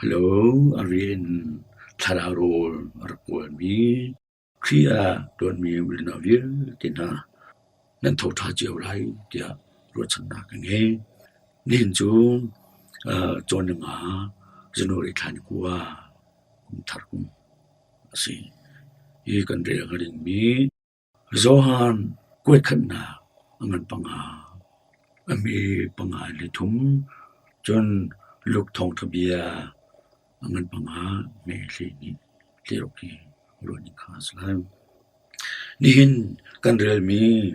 Hello, Arin Thararol Arpol mi Kria Don mi Wilnavir Tina Nan Tota Jirai Dia Rochana Kange Nin Jung Jonanga Zenori Tanikua Tarkum Asi Ikan Reagaring mi Zohan Kwekana Angan Panga Ami Panga Litum Jon Luk Tong Tabia Angan Panga Meli ni Liroki Roni Kaslam Nihin Kanrel mi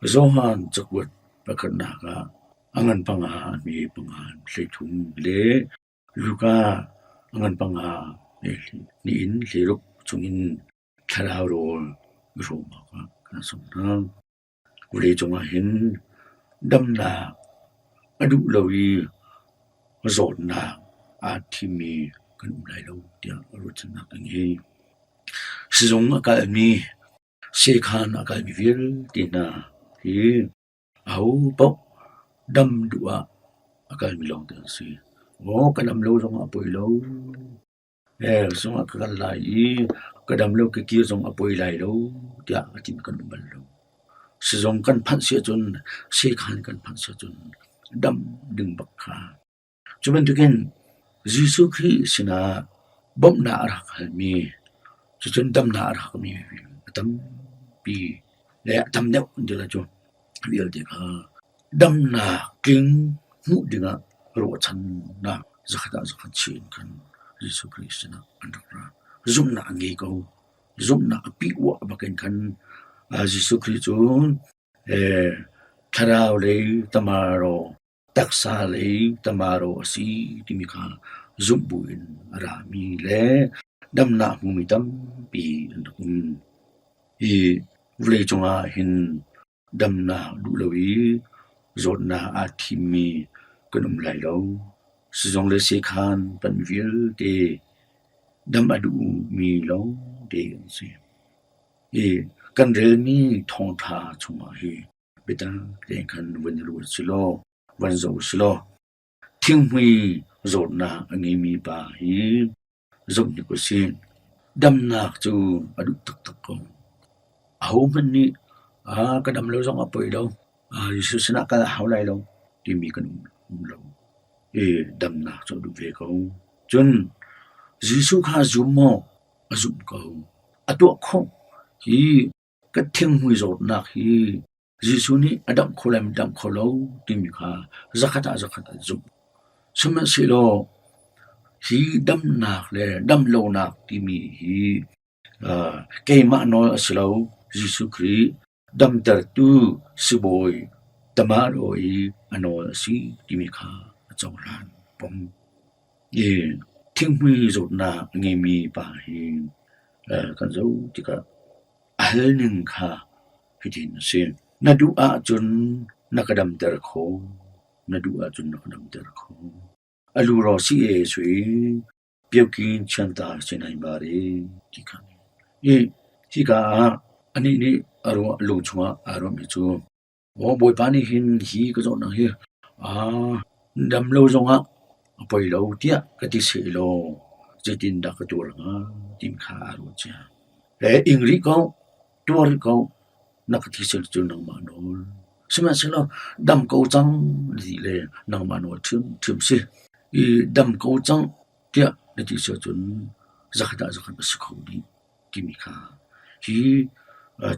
Zohan Chakwat Pakanaka Angan Panga mi Panga Litum Le Luka Angan Panga Meli Nihin Lirok Chungin Karaurol Roma Kasona Ule Jonga Hin Damna Adu Lawi Zona Atimi kan ulai lo dia rutna kangi Sizong Academy Sekhan Academy vil tina hi au po dam dua Academy long ta si o kadam lo jong apoi lo song akalai kadam lo ke ki jong apoi lai lo dia atim kan bal lo Sizong kan phan sia chun Sekhan kan phan sia chun dam ding bakha Cuman tukin Yesus Kristus bom na arak mi Cuman dam na arak mi tam pi le tam ne undela jo wiel de ka dam na king mu dinga ro chan na zakhata zakhat chin kan Yesus Kristus na andra zum na ngi ko zum na pi wa baken kan Yesus Kristus karao le tamaro Taksale tamaro si timika zumbuin arami le damna mumitam pi andukum vle jonga hin damna dulawi zona athimi kunum lailo sejong le sekhan panvil de damadu mi lo de si kan rel mi thong tha chuma hi betan den kan wenru siloวันโซสโลทิ้งมีโจนาอันนี้มีบาฮีจบนิกุสิดำนักจูอดุตุกตุกงเอามันนี่ก็ดำเราจงอภัยเรายิสุสนะก็เอาไรเราที่มีกันเราดำนักจูดูเวกงจนยิสุข้าจุมอจุมกงตัวคงฮีก็ทิ้งมีโจนักฮีYesus ni adam kolam dam kholo timika zakata zum sama silo hi dam nak le dam lo nak timi hi ke ma no aslo Yesus Kri dam tar tu siboy tamaroi ano si timika chawran pom ye thingmi zotna ngemi pa hi kan zo tika alnin kha hitin sin Nadua jun nakadam terko Nadua jun nakadam terko Aluro si sui Pyokin chanta sinay bari Tikan Hika Ani ni aro lungchunga aro michu boy pani hin hi kazo na hi Dam lo zonga Apoy lo tia Katisi lo Jitin da katur nga Tim ka aro tia Ingri ko Tuwari ko Nakatisel tu nang manol. Semasilo dam kau chang li le nang manol thum si. Dam kau chang tia natisel chun zakata basikodi kimika. Hi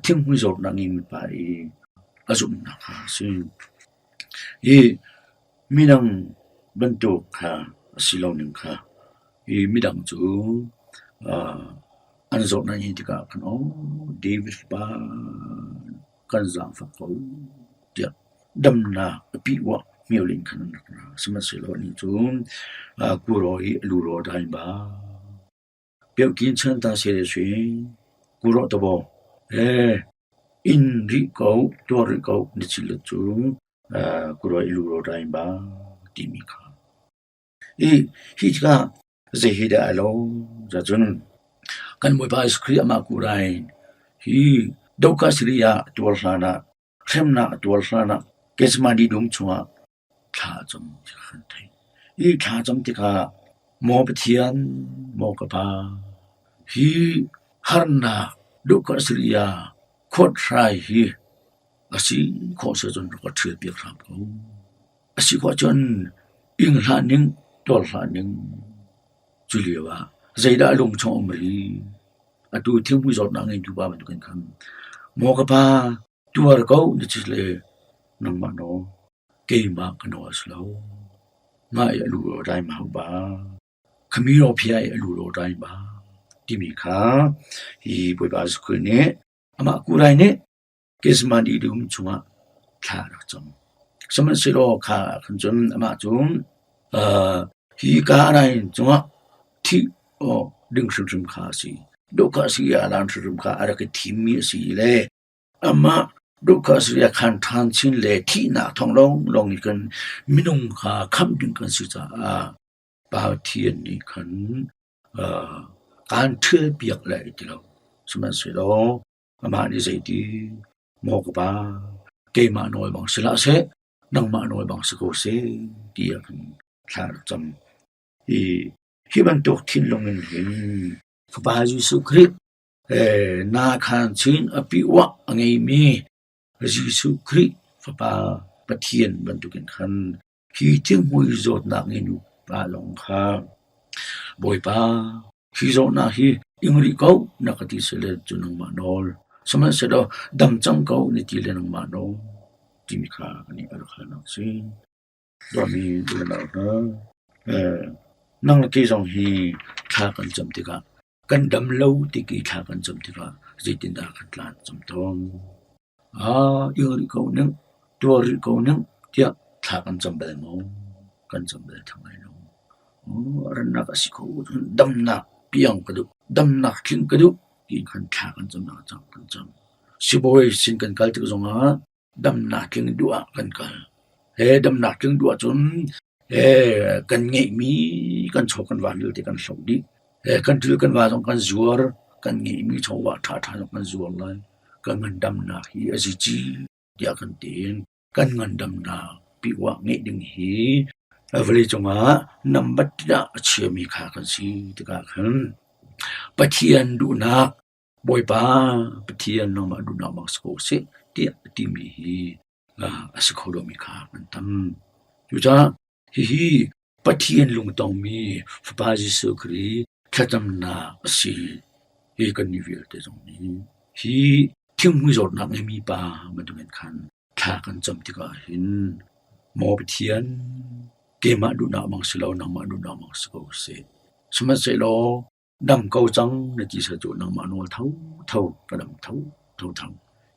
thinghui zor nangin pai azum na kha si. Minang bentuk kha silaw ning kha. Midang chu Anzor na tika kan David ba kan zang fa ko dia damna pi wa miolin kan na semasilo ni chu kuroi luro dai ba pyokin chan ta se sui kuro to bo in ri ko to ri ko ni chil chu kuroi luro dai ba timika hi ka zehida alo jajun kan mo ba skri ama kurai hi doka sriya tualsana khemna tualsana kesmadi dum chua kha jom khan thai I kha jom tika หมอปะเทียนหมอกะพาฮีหันนาดุกะสริยาโคตรไรฮีอาศิขอสะจนก็เถือเปียกครับเขาอาศิขอจนอิงหานึงตอลหานึงจุเลียวาใจดาลงชอมรีอดูทิ้งมือจอดนางเองดูบ้ามันดูกันคันหมอกะพาตัวเขานี่จิเลนังมาโนเกมากันโนสโลง่ายลูโรได้มาบาขมีโรพี่ไอ้ลูโรได้บาที่มีค่าอีบุยบาสกุลเนี่ยอามากูไรเนี่ยเกสมาดีดุมจุงะขาดจงสมัยสิโลขาคันจนอามาจุงฮีกาอะไรจุงะที่ดึงสุมขาสิดูขาสิอาลันสุมขาอะไรก็ทีมีสิเลยอามาดูขาสิอาคันทานชินเลยที่หน้าทองลงอีกันมินุงขาคำดึงกันสิจ้าปาเทียนนี่คันการเทื่อเปียกเลยทีเราสมัยสิโลอามานี่ใจดีหมอกบาเกมาน้อยบางสละเสนังมาน้อยบางสกุเสดีกันขาดจำฮีบันตุกทินลงเห็นพระบาทเยซูคริสต์นาคันชินอภิวะไงมีเยซูคริสต์พระบาปะเทียนบันตุกันคันฮีจึงมวยโจดนักเงินปลาลงค่าบ่อยปาฮีโจนาฮีอิงริเกานักติเสเลจุนังมานอลสมัยเสดดำจังเกานิติเลนังมานอลที่มีค่าอันนี้อะไรนักสิดอมีดูแลนะนังละกีจงฮีค่ากันจำติกากันดำเล่าติกีค่ากันจำติกาจิตินดาขัดลานจำทองอิงริเกานึงตัวริเกานึงเดียค่ากันจำเป็นมองกันจำเป็นทั้งไงน้องรันนักสิโคดำนักเปียงกระดุดำนักคิงกระดุกินคันค่ากันจำนักจังกันจำสิบอยสินกันกัลติกจงดำนักคิงดัวกันกัลดำนักคิงดัวจนกันไงมีกันชกกันว่าเรื่องที่กันสงดีกันถือกันว่าต้องกันจัวกันไงมีชาวว่าท่าต้องกันจัวเลยกันเงินดำนักฮีอจิจีเดียกันเตียนกันเงินดำนักปีว่าไงดึงฮีเวลาจงนำบัตรเชื่อมีค่ากันสิที่กันปะเทียนดูนักบ่อยปาปะเทียนนมาดูนักมักสโกเสเตียติมีฮีสโคโดมีค่ากันตั้มอยู่จ้าฮีปะเทียนลุงตองมีพระบาทเยซูคริสต์ขัดำนาสิฮีกันนิเวศเตจงนี้ฮีทิ้งมือจดนักไม่มีปามาดูกันคันค่ากันจำที่ก็เห็นหมอปะเทียนเกมาดูนักมังสโลนังมาดูนักมังสโกเสสมัยเสโลดำเกาจังในที่สะจุนังมาโนเท่ากระดำเท่า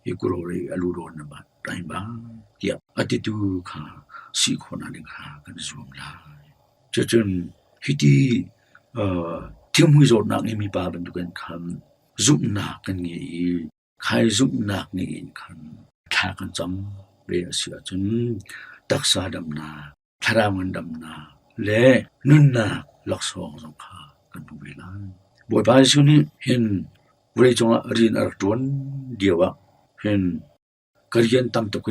อีกุโรเรอลูโรนบัดไรบ้าเกียอติตูค่ะสีคนอันหนึ่งค่ะกันสวมลายจนฮิตีที่มือจดนักมีปาบันทุกันคำจุบนักกันงี้ใครจุบนักนี่คันแค่กันจำเรียเสียจนตักษาดำนาทรามันดำนาและนุ่นนาลักษองสงขากันทุกเวลาบ่อยไปสุนี้เห็นเวลาจงเรียนอักตวนเดียวเห็นกเรียนตำตะเก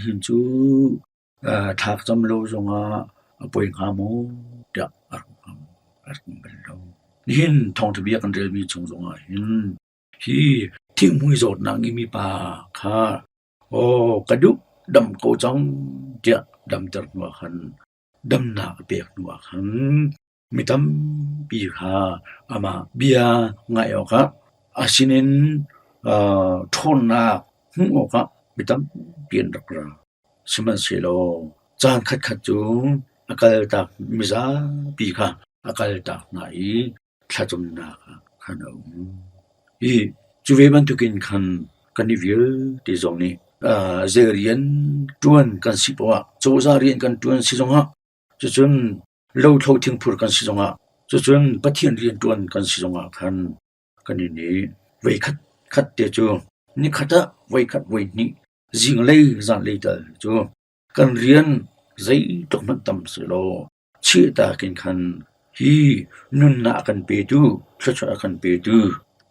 เห็นจูทักจำโลจงป่วยขาโมเดะอักเป็นเราเห็นทองทะเบียกันเรียมีจงเห็นที่ทิ้งมือจดนางมีปาค่ะกระดุกดำโกจังเดียดำตรนัวขันดำนาเปียกนัวขันมิตำปีค่ะอามาเบียง่ายออกครับอาชินินทนนาหุ่งออกครับมิตำเปลี่ยนรักราสมัยเสโลจานขัดจุงอากาศตากมิซาปีค่ะอากาศตากไหนขจมนาค่ะขนมจูเวบันทุกินคันกันนิเวลที่ตรงนี้เรียนตวนกันสิบว่าโจซาเรียนกันตวนสิจงจนเราเท่าทิ้งพูดกันสิจงจนปะเทียนเรียนตวนกันสิจงกันนี้ไว้คัดเดียวจูนี่คัดไว้คัดไว้นี่จิงเลยจันเลยเตอจูกันเรียนใจตกมันต่ำสิโลเชื่อตากันคันฮีนุนนากันเปดูชดกันเปดู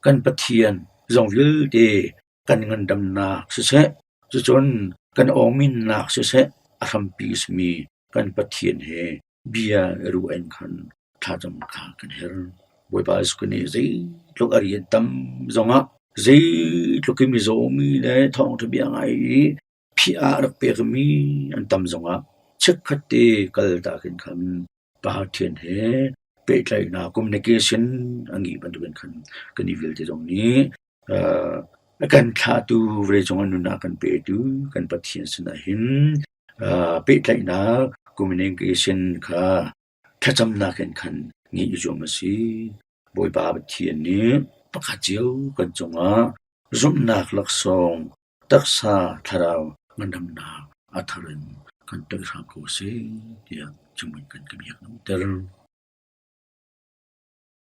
กันปะเทียนจงเลือเดกันเงินดำนาเสจนกันอมินนักเสอารัมปีสมีกันปะเทียนเฮเบียรูเอ็นคัน tha jam kha kan her boi ba is kuni zai lok ari tam zonga zai lokimi zomi le thong to biang ai PR pe mi an tam zonga chekhate kal ta kin kham pa thien he pe tlai na communication angi ban ben khan kani vil te jong ni kan kha tu vre jong anu na kan pe tu kan pathian sna hin pe tlai na communication kha thacham na kan ngi ju ma si boi ba thien ni pakha chiu kan chunga zum nak lak song taksa tharau ngandam na atharin kan tak sa ko se dia chumun kan kemiak no ter